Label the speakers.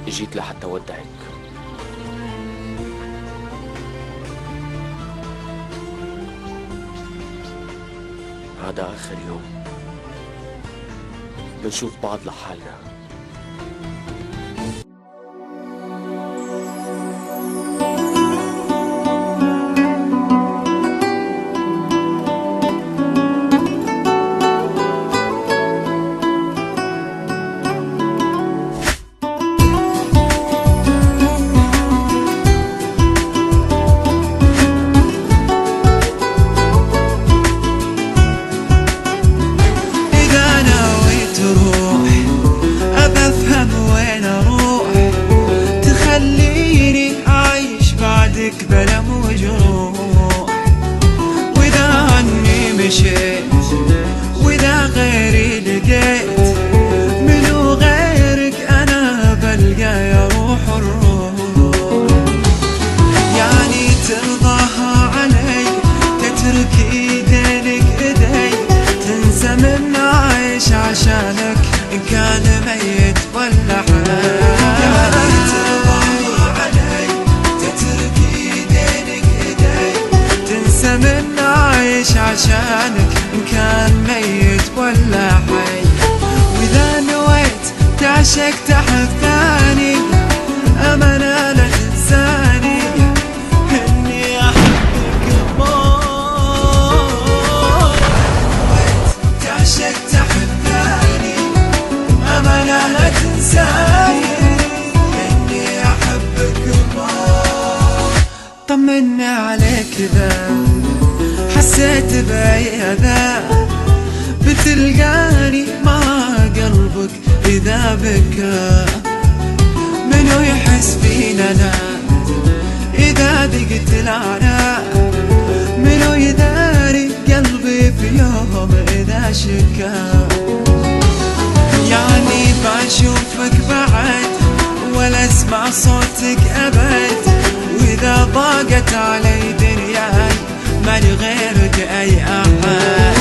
Speaker 1: جيت لحتى ودعك. هذا آخر يوم بنشوف بعض لحالنا.
Speaker 2: بلا وجروح، وإذا عني مشيت وإذا غيري لقيت، منو غيرك أنا بلقى يا روح الروح. يعني ترضاها علي تترك ايدينك ايدي، تنسى من عايش عشانك إن كان ميت ولا حي. عشانك إن كان ميت ولا حي. وإذا نويت تعشق تحب ثاني، أمانة لا تنساني إني أحبك موت. نويت تعشق تحب ثاني، أمانة لا تنساني إني أحبك موت. طمني عليك إذا حسيت بأي أذى، بتلقاني مع قلبك إذا بكى. منو يحس فينا أنا إذا ضقت العناء، منو يداري قلبي في يوم إذا شكا. يعني بشوفك بعد ولا اسمع صوتك أبد، وإذا ضاقت علي دنياي مالي غيرك أي أحد.